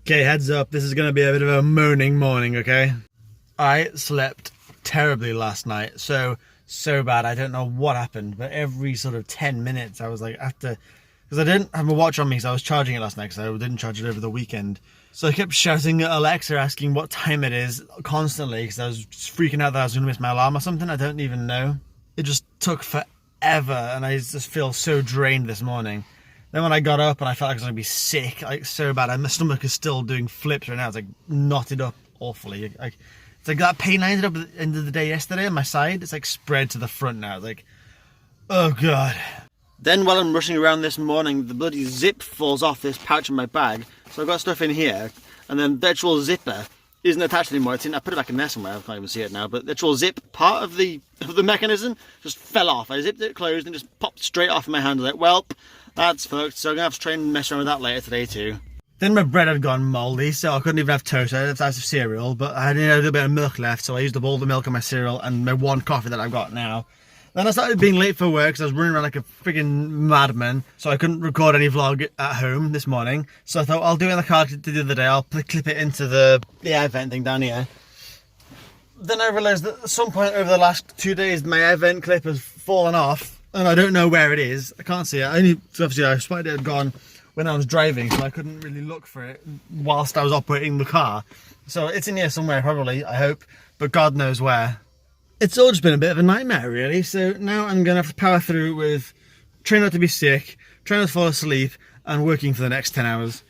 Okay, heads up, this is going to be a bit of a moaning morning, okay? I slept terribly last night, so bad. I don't know what happened, but every sort of 10 minutes I was like, because I didn't have a watch on me because I was charging it last night because I didn't charge it over the weekend. So I kept shouting at Alexa, asking what time it is constantly because I was just freaking out that I was going to miss my alarm or something. I don't even know. It just took forever and I just feel so drained this morning. Then when I got up and I felt like I was going to be sick, like so bad, and my stomach is still doing flips right now. It's like knotted up awfully. It's like that pain I ended up at the end of the day yesterday on my side. It's like spread to the front now. It's like, oh God. Then while I'm rushing around this morning, the bloody zip falls off this pouch in my bag. So I've got stuff in here, and then the actual zipper isn't attached anymore. I put it back in there somewhere. I can't even see it now. But the actual zip part of the mechanism just fell off. I zipped it closed and just popped straight off in my hand. I was like, well, that's fucked. So I'm gonna have to try and mess around with that later today too. Then my bread had gone mouldy, so I couldn't even have toast. I had to have cereal, but I had a little bit of milk left, so I used up all the milk on my cereal and my one coffee that I've got now. Then I started being late for work because I was running around like a friggin' madman, so I couldn't record any vlog at home this morning. So I thought I'll do it in the car the other day. I'll clip it into the air vent thing down here. Then I realised that at some point over the last 2 days, my air vent clip has fallen off, and I don't know where it is. I can't see it. Obviously I spotted it had gone when I was driving, so I couldn't really look for it whilst I was operating the car. So it's in here somewhere probably, I hope, but God knows where. It's all just been a bit of a nightmare really, so now I'm going to have to power through with trying not to be sick, trying not to fall asleep, and working for the next 10 hours.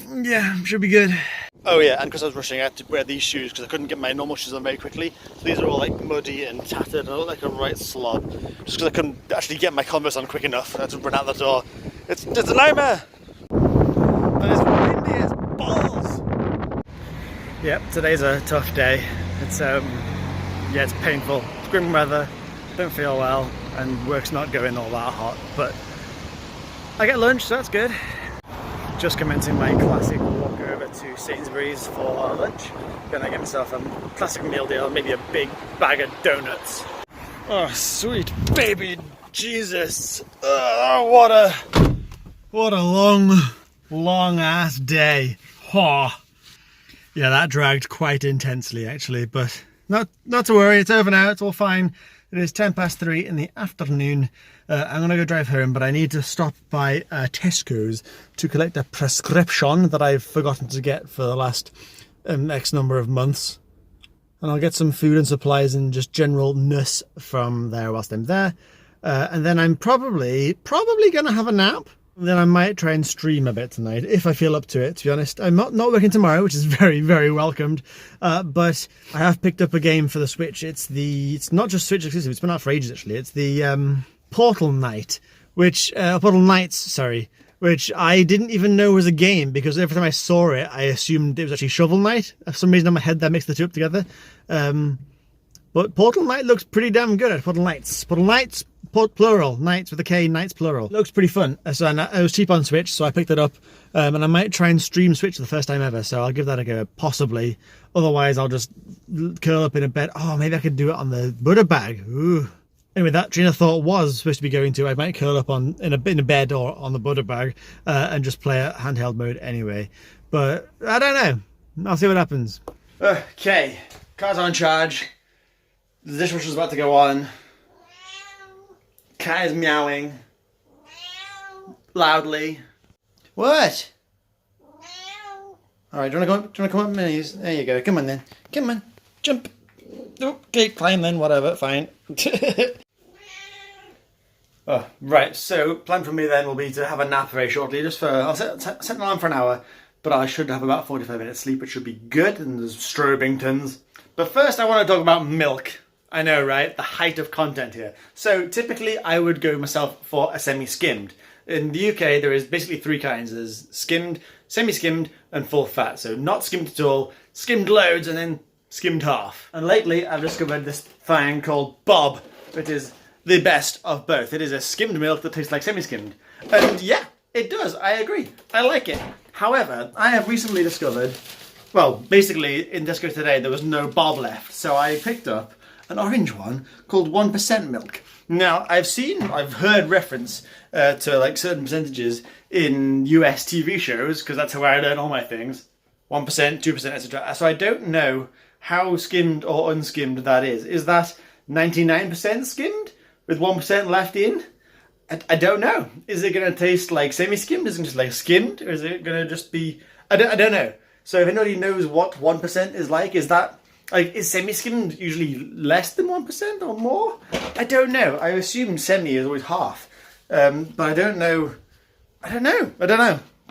Yeah, should be good. Oh yeah, and because I was rushing, I had to wear these shoes because I couldn't get my normal shoes on very quickly. So these are all like muddy and tattered and I look like a right slob. Just because I couldn't actually get my Converse on quick enough. I had to run out the door. It's just a nightmare! And it's windy as balls! Yep, today's a tough day. It's yeah, it's painful. It's grim weather, don't feel well, and work's not going all that hot, but I get lunch, so that's good. Just commencing my classic walk over to Sainsbury's for lunch. Gonna get myself a classic meal deal, maybe a big bag of donuts. Oh, sweet baby Jesus! Oh, what a long ass day. Oh. Yeah, that dragged quite intensely actually, but not to worry, it's over now, it's all fine. It is 3:10 in the afternoon. I'm gonna go drive home, but I need to stop by Tesco's to collect a prescription that I've forgotten to get for the last X number of months. And I'll get some food and supplies and just general ness from there whilst I'm there. And then I'm probably gonna have a nap. Then I might try and stream a bit tonight, if I feel up to it, to be honest. I'm not working tomorrow, which is very, very welcomed. But I have picked up a game for the Switch. It's not just Switch exclusive, it's been out for ages, actually. It's the Portal Knights, which I didn't even know was a game, because every time I saw it, I assumed it was actually Shovel Knight. For some reason in my head, that mixed the two up together. But Portal Knight looks pretty damn good. Portal Knights, plural, Knights with a K, Knights plural. Looks pretty fun. So it was cheap on Switch, so I picked it up. And I might try and stream Switch for the first time ever, so I'll give that a go, possibly. Otherwise, I'll just curl up in a bed. Oh, maybe I could do it on the Buddha bag. Ooh. Anyway, that train of thought was supposed to be going to, I might curl up in a bed or on the Buddha bag and just play a handheld mode anyway. But I don't know. I'll see what happens. Okay, car's on charge. The dishwasher's about to go on. Cat is meowing. Loudly. What? Alright, do you want to come up, minis? There you go. Come on then. Come on. Jump. Okay, climb then. Whatever. Fine. Oh, right. So, plan for me then will be to have a nap very shortly. I'll set an alarm for an hour, but I should have about 45 minutes sleep, which should be good. And there's Strobingtons. But first, I want to talk about milk. I know, right? The height of content here. So typically I would go myself for a semi-skimmed. In the UK, there is basically three kinds. There's skimmed, semi-skimmed, and full fat. So not skimmed at all, skimmed loads, and then skimmed half. And lately, I've discovered this thing called Bob, which is the best of both. It is a skimmed milk that tastes like semi-skimmed. And yeah, it does. I agree. I like it. However, I have recently discovered, well, basically in Tesco today, there was no Bob left. So I picked up an orange one called 1% milk. Now, I've heard reference to like certain percentages in US TV shows, because that's how I learn all my things. 1%, 2%, etc. So I don't know how skimmed or unskimmed that is. Is that 99% skimmed with 1% left in? I don't know. Is it going to taste like semi-skimmed? Is it just like skimmed? Or is it going to just be... I don't know. So if anybody knows what 1% is like, is that... Like, is semi-skimmed usually less than 1% or more? I don't know. I assume semi is always half. But I don't know. I don't know.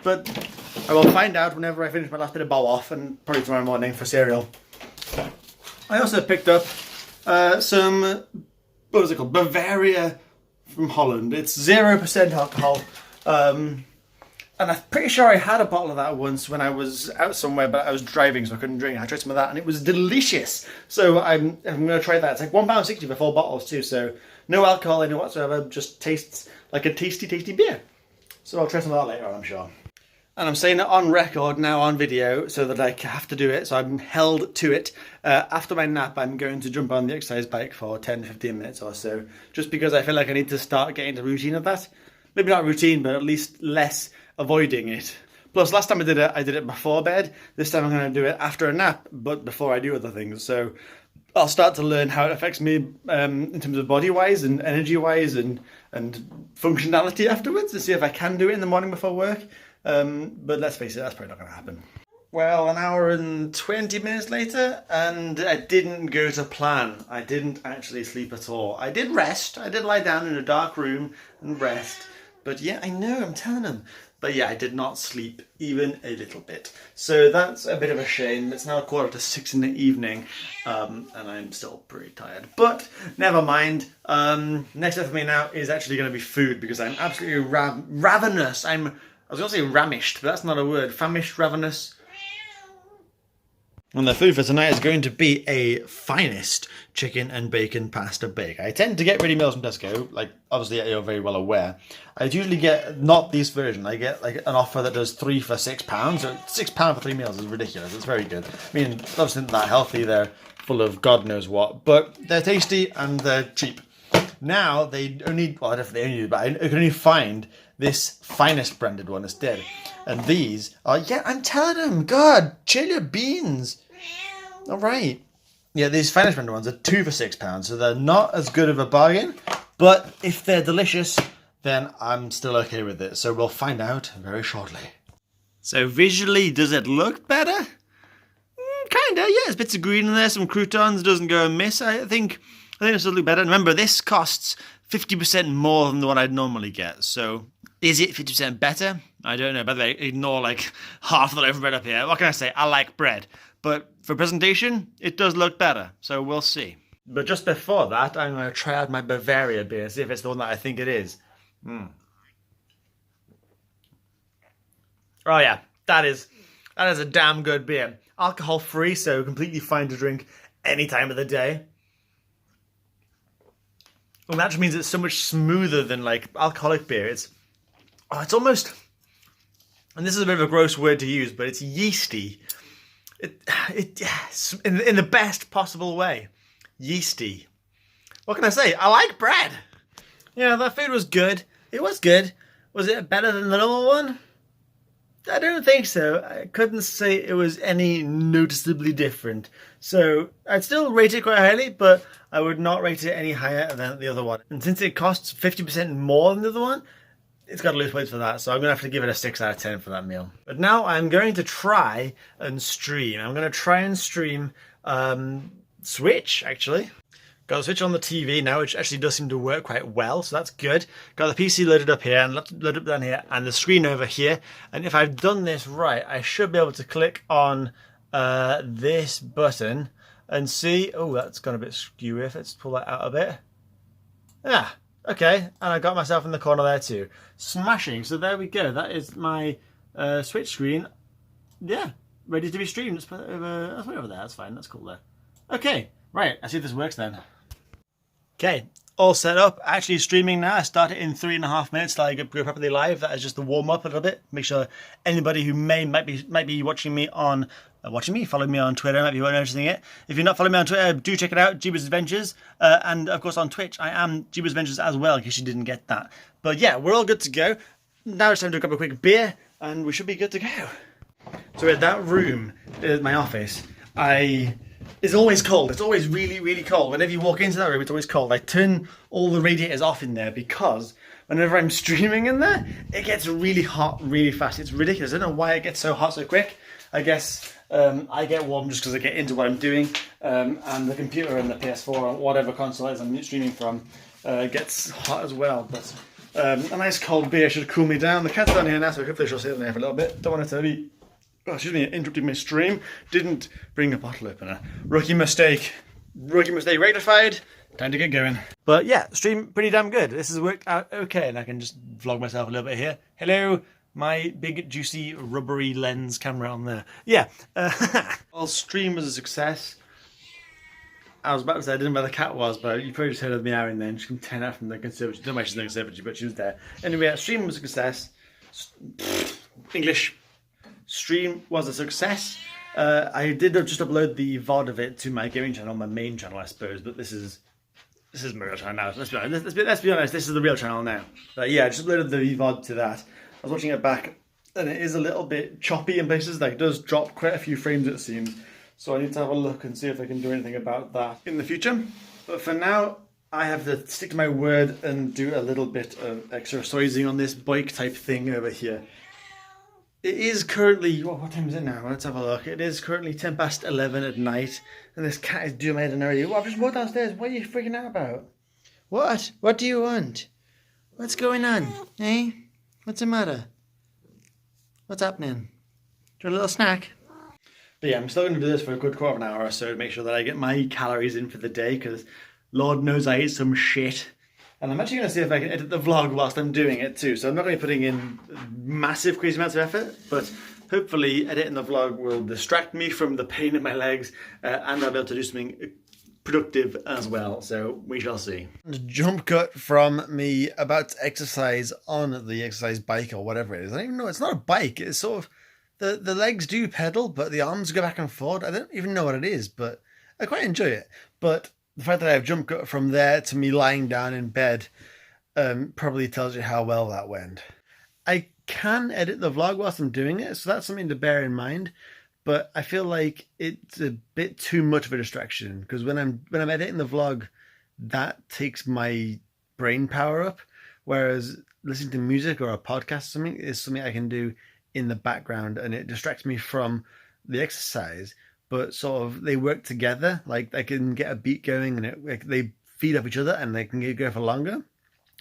But I will find out whenever I finish my last bit of bowl off, and probably tomorrow morning for cereal. I also picked up some... What was it called? Bavaria from Holland. It's 0% alcohol. And I'm pretty sure I had a bottle of that once when I was out somewhere, but I was driving, so I couldn't drink. I tried some of that, and it was delicious. So I'm going to try that. It's like £1.60 for 4 bottles too, so no alcohol in it whatsoever. Just tastes like a tasty, tasty beer. So I'll try some of that later on, I'm sure. And I'm saying it on record now, on video, so that I have to do it, so I'm held to it. After my nap, I'm going to jump on the exercise bike for 10 to 15 minutes or so, just because I feel like I need to start getting the routine of that. Maybe not routine, but at least less avoiding it. Plus, last time I did it before bed. This time I'm going to do it after a nap, but before I do other things. So I'll start to learn how it affects me in terms of body-wise and energy-wise and functionality afterwards, to see if I can do it in the morning before work. But let's face it, that's probably not going to happen. Well, an hour and 20 minutes later, and I didn't go to plan. I didn't actually sleep at all. I did rest. I did lie down in a dark room and rest. But yeah, I know, I'm telling them. But yeah, I did not sleep even a little bit. So that's a bit of a shame. It's now 5:45 in the evening, and I'm still pretty tired. But never mind. Next up for me now is actually going to be food, because I'm absolutely ravenous. I was going to say ramished, but that's not a word. Famished, ravenous. And the food for tonight is going to be a Finest chicken and bacon pasta bake. I tend to get ready meals from Tesco, like obviously you're very well aware. I usually get not this version. I get like an offer that does 3 for £6. So £6 for 3 meals is ridiculous. It's very good. I mean, obviously not that healthy. They're full of God knows what, but they're tasty and they're cheap. Now they only, well, I don't know if they only do, but I can only find this Finest branded one instead. And these are, yeah, I'm telling them, God, chill your beans. All right. Yeah, these Finest branded ones are 2 for £6, so they're not as good of a bargain. But if they're delicious, then I'm still okay with it. So we'll find out very shortly. So visually, does it look better? Kinda, yeah. There's bits of green in there, some croutons, doesn't go amiss. I think this will look better. And remember, this costs 50% more than the one I'd normally get. So is it 50% better? I don't know. By the way, ignore like half the loaf of bread up here. What can I say? I like bread. But for presentation, it does look better. So we'll see. But just before that, I'm going to try out my Bavaria beer, see if it's the one that I think it is. Oh yeah, that is a damn good beer. Alcohol free, so completely fine to drink any time of the day. Well, that just means it's so much smoother than like alcoholic beer. It's almost, and this is a bit of a gross word to use, but it's yeasty. In the best possible way. Yeasty. What can I say? I like bread. Yeah, that food was good. It was good. Was it better than the normal one? I don't think so. I couldn't say it was any noticeably different. So I'd still rate it quite highly, but I would not rate it any higher than the other one. And since it costs 50% more than the other one, it's got to lose points for that. So I'm going to have to give it a 6 out of 10 for that meal. But now I'm going to try and stream. I'm going to try and stream Switch, actually. Got the Switch on the TV now, which actually does seem to work quite well, so that's good. Got the PC loaded up here and loaded up down here, and the screen over here. And if I've done this right, I should be able to click on this button and see. Oh, that's gone a bit skewy. Let's pull that out a bit. Yeah, okay. And I got myself in the corner there too. Smashing. So there we go. That is my Switch screen. Yeah, ready to be streamed. Let's put it over there. That's fine. That's cool there. Okay, right. I see if this works then. Okay, all set up. Actually streaming now. I start it in 3.5 minutes till I go properly live. That is just the warm up a little bit. Make sure anybody who might be watching me on watching me. Follow me on Twitter, maybe you won't noticing it. If you're not following me on Twitter, do check it out, Jeebus Adventures. And of course on Twitch, I am Jeebus Adventures as well, in case you didn't get that. But yeah, we're all good to go. Now it's time to grab a quick beer, and we should be good to go. So in that room, my office, it's always cold. It's always really, really cold. Whenever you walk into that room, it's always cold. I turn all the radiators off in there because whenever I'm streaming in there, it gets really hot really fast. It's ridiculous. I don't know why it gets so hot so quick. I guess I get warm just because I get into what I'm doing. And the computer and the PS4 or whatever console it is I'm streaming from gets hot as well. But a nice cold beer should cool me down. The cat's down here now, so hopefully she'll sit in there for a little bit. Don't want it to be... Oh, excuse me, interrupting my stream. Didn't bring a bottle opener. Rookie mistake. Rookie mistake rectified. Time to get going. But yeah, stream pretty damn good. This has worked out okay, and I can just vlog myself a little bit here. Hello, my big juicy rubbery lens camera on there. Yeah, well, stream was a success. I was about to say I didn't know where the cat was, but you probably just heard her meowing then. She can turn out from the conservatory. Don't know why she's in the conservatory, but she was there. Anyway, stream was a success. English. Stream was a success. I did just upload the VOD of it to my gaming channel, my main channel, I suppose. But this is my real channel now. Let's be honest. Let's be honest. This is the real channel now. Yeah, I just uploaded the VOD to that. I was watching it back, and it is a little bit choppy in places. Like, it does drop quite a few frames, it seems. So I need to have a look and see if I can do anything about that in the future. But for now, I have to stick to my word and do a little bit of exercising on this bike type thing over here. It is currently, what time is it now? Let's have a look. It is currently 11:10 at night, and this cat is doing my head in already. I've just walked downstairs. What are you freaking out about? What? What do you want? What's going on? Eh? What's the matter? What's happening? Do you want a little snack? But yeah, I'm still going to do this for a good quarter of an hour or so to make sure that I get my calories in for the day, because Lord knows I ate some shit. And I'm actually going to see if I can edit the vlog whilst I'm doing it too. So I'm not going to be putting in massive, crazy amounts of effort, but hopefully editing the vlog will distract me from the pain in my legs, and I'll be able to do something productive as well. So we shall see. Jump cut from me about to exercise on the exercise bike or whatever it is. I don't even know. It's not a bike. It's sort of, the legs do pedal, but the arms go back and forward. I don't even know what it is, but I quite enjoy it. But the fact that I have jump cut from there to me lying down in bed probably tells you how well that went. I can edit the vlog whilst I'm doing it, so that's something to bear in mind. But I feel like it's a bit too much of a distraction, because when I'm editing the vlog, that takes my brain power up. Whereas listening to music or a podcast or something is something I can do in the background, and it distracts me from the exercise. But sort of they work together. Like, I can get a beat going, and they feed off each other, and they can go for longer.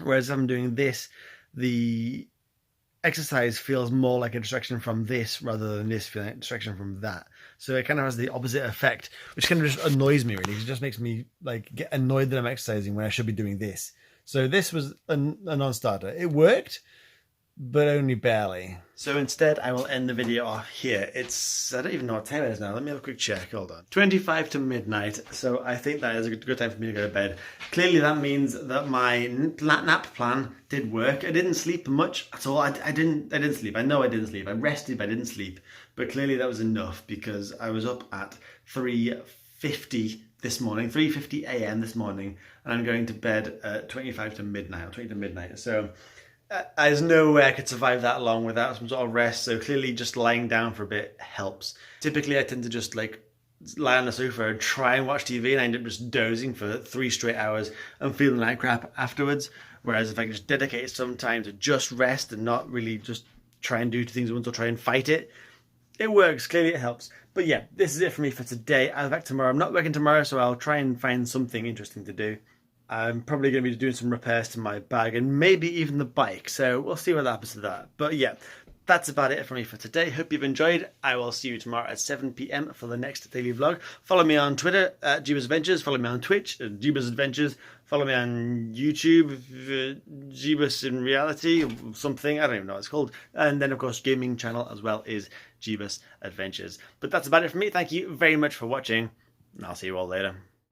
Whereas if I'm doing this, the exercise feels more like a distraction from this rather than this feeling like a distraction from that. So it kind of has the opposite effect, which kind of just annoys me really. It just makes me like get annoyed that I'm exercising when I should be doing this. So this was a non-starter. It worked, but only barely. So instead, I will end the video off here. It's, I don't even know what time it is now. Let me have a quick check. Hold on. 25 to midnight. So I think that is a good time for me to go to bed. Clearly, that means that my nap plan did work. I didn't sleep much at all. I didn't sleep. I know I didn't sleep. I rested, but I didn't sleep. But clearly, that was enough because I was up at 3:50 this morning, 3:50 a.m. this morning, and I'm going to bed at 25 to midnight, or 20 to midnight. So there's no way I could survive that long without some sort of rest, so clearly just lying down for a bit helps. Typically I tend to just like lie on the sofa and try and watch TV, and I end up just dozing for 3 straight hours and feeling like crap afterwards. Whereas if I can just dedicate some time to just rest and not really just try and do 2 things at once or try and fight it, it works. Clearly it helps. But yeah, this is it for me for today. I'll be back tomorrow. I'm not working tomorrow, so I'll try and find something interesting to do. I'm probably going to be doing some repairs to my bag and maybe even the bike, so we'll see what happens to that. But yeah, that's about it for me for today. Hope you've enjoyed. I will see you tomorrow at 7 p.m. for the next daily vlog. Follow me on Twitter at Jeebus Adventures. Follow me on Twitch at Jeebus Adventures. Follow me on YouTube, Jeebus in Reality, or something. I don't even know what it's called. And then, of course, gaming channel as well is Jeebus Adventures. But that's about it for me. Thank you very much for watching, and I'll see you all later.